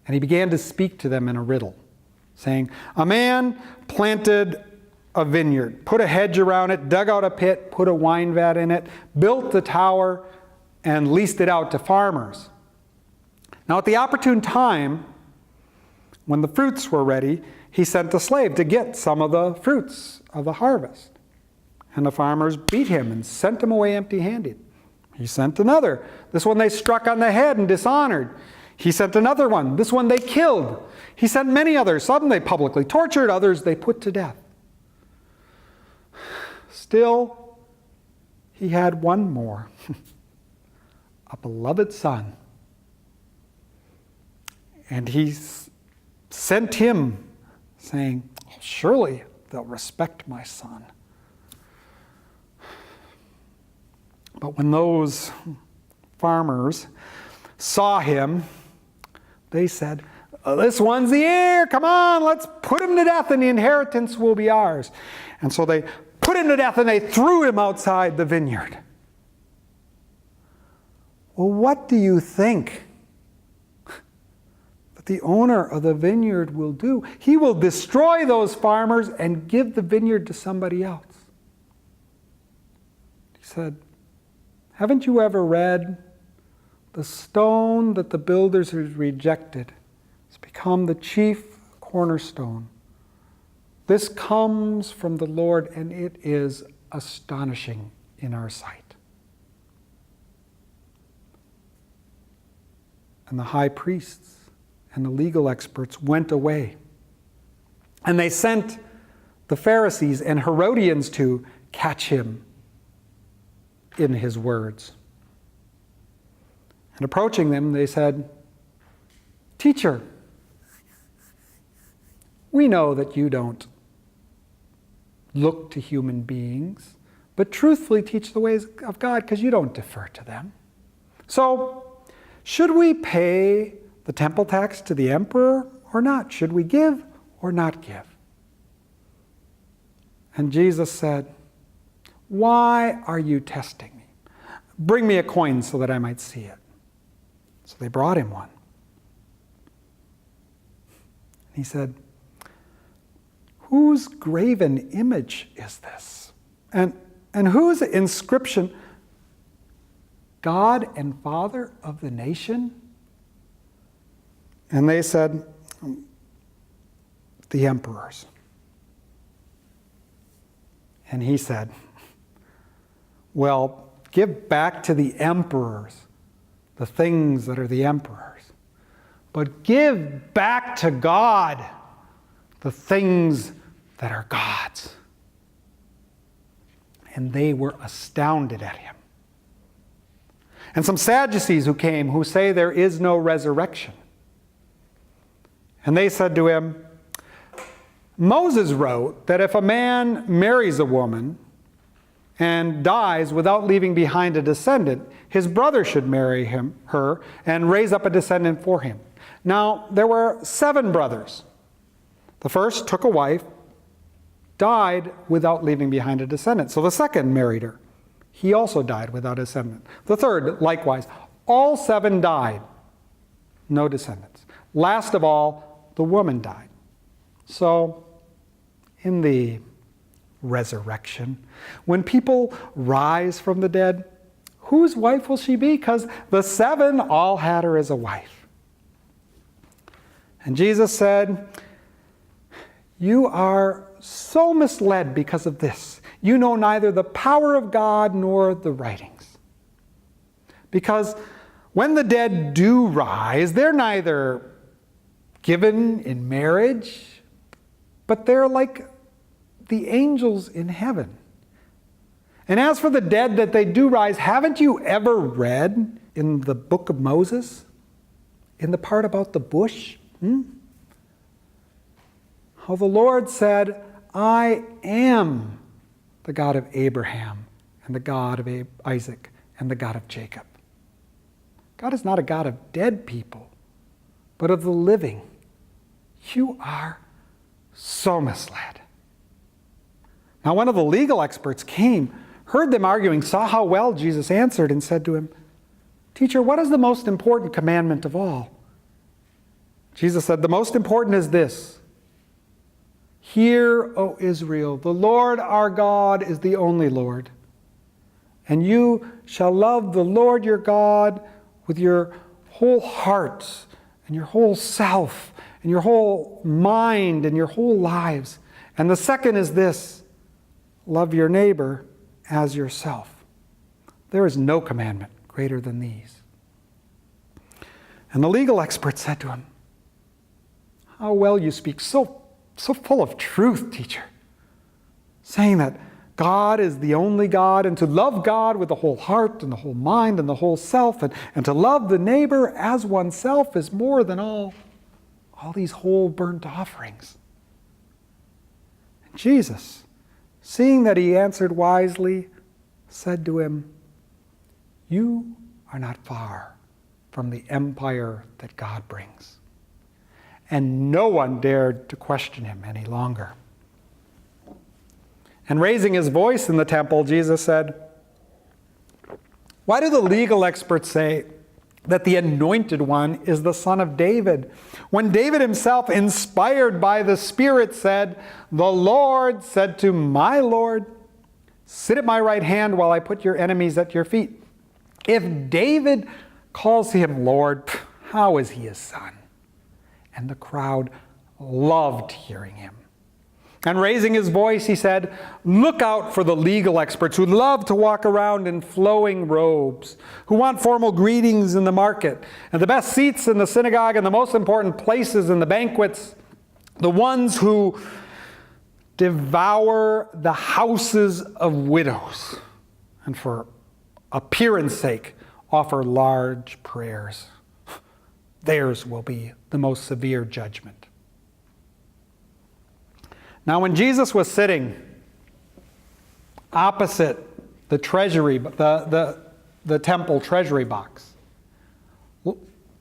And he began to speak to them in a riddle, saying, "A man planted a vineyard, put a hedge around it, dug out a pit, put a wine vat in it, built the tower, and leased it out to farmers. Now at the opportune time, when the fruits were ready, he sent a slave to get some of the fruits of the harvest. And the farmers beat him and sent him away empty-handed. He sent another. This one they struck on the head and dishonored. He sent another one. This one they killed. He sent many others. Some they publicly tortured, others they put to death. Still, he had one more, a beloved son. And he sent him, saying, surely they'll respect my son. But when those farmers saw him, they said, this one's the heir. Come on, let's put him to death and the inheritance will be ours. And so they put him to death and they threw him outside the vineyard. Well, what do you think that the owner of the vineyard will do? He will destroy those farmers and give the vineyard to somebody else. He said, haven't you ever read, the stone that the builders have rejected has become the chief cornerstone. This comes from the Lord, and it is astonishing in our sight. And the high priests and the legal experts went away. And they sent the Pharisees and Herodians to catch him in his words. And approaching them, they said, Teacher, we know that you don't look to human beings, but truthfully teach the ways of God because you don't defer to them. So, should we pay the temple tax to the emperor or not? Should we give or not give? And Jesus said, why are you testing me? Bring me a coin so that I might see it. So they brought him one. He said, whose graven image is this? And whose inscription? God and Father of the nation? And they said, the emperor's. And he said, well, give back to the emperors the things that are the emperor's, but give back to God the things that are God's. And they were astounded at him. And some Sadducees who came, who say there is no resurrection. And they said to him, Moses wrote that if a man marries a woman and dies without leaving behind a descendant, his brother should marry her and raise up a descendant for him. Now, there were 7 brothers. The first took a wife, died without leaving behind a descendant. So the second married her. He also died without a descendant. The third, likewise. All 7 died. No descendants. Last of all, the woman died. So, in the resurrection, when people rise from the dead, whose wife will she be? Because the 7 all had her as a wife. And Jesus said, you are so misled because of this. You know neither the power of God nor the writings. Because when the dead do rise, they're neither given in marriage, but they're like the angels in heaven. And as for the dead that they do rise, haven't you ever read in the book of Moses, in the part about the bush? How the Lord said, I am the God of Abraham and the God of Isaac and the God of Jacob. God is not a God of dead people, but of the living. You are so misled. Now one of the legal experts came, heard them arguing, saw how well Jesus answered, and said to him, Teacher, what is the most important commandment of all? Jesus said, the most important is this. Hear, O Israel, the Lord our God is the only Lord. And you shall love the Lord your God with your whole heart and your whole self and your whole mind and your whole lives. And the second is this, love your neighbor as yourself. There is no commandment greater than these. And the legal expert said to him, how well you speak, so full of truth, teacher, saying that God is the only God, and to love God with the whole heart and the whole mind and the whole self, and to love the neighbor as oneself is more than all these whole burnt offerings. And Jesus, seeing that he answered wisely, said to him, you are not far from the empire that God brings. And no one dared to question him any longer. And raising his voice in the temple, Jesus said, why do the legal experts say that the Anointed One is the Son of David, when David himself, inspired by the Spirit, said, the Lord said to my Lord, sit at my right hand while I put your enemies at your feet. If David calls him Lord, how is he his son? And the crowd loved hearing him. And raising his voice, he said, look out for the legal experts who love to walk around in flowing robes, who want formal greetings in the market, and the best seats in the synagogue, and the most important places in the banquets, the ones who devour the houses of widows, and for appearance sake offer large prayers. Theirs will be the most severe judgment. Now, when Jesus was sitting opposite the treasury, the temple treasury box,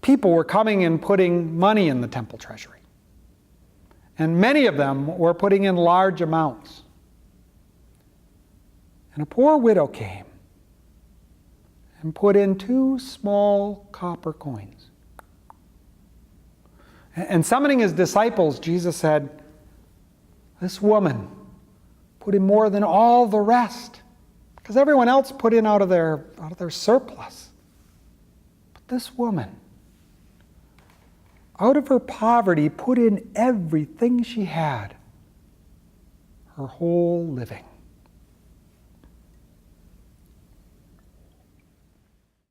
people were coming and putting money in the temple treasury. And many of them were putting in large amounts. And a poor widow came and put in 2 small copper coins. And summoning his disciples, Jesus said, this woman put in more than all the rest, because everyone else put in out of their surplus. But this woman, out of her poverty, put in everything she had, her whole living.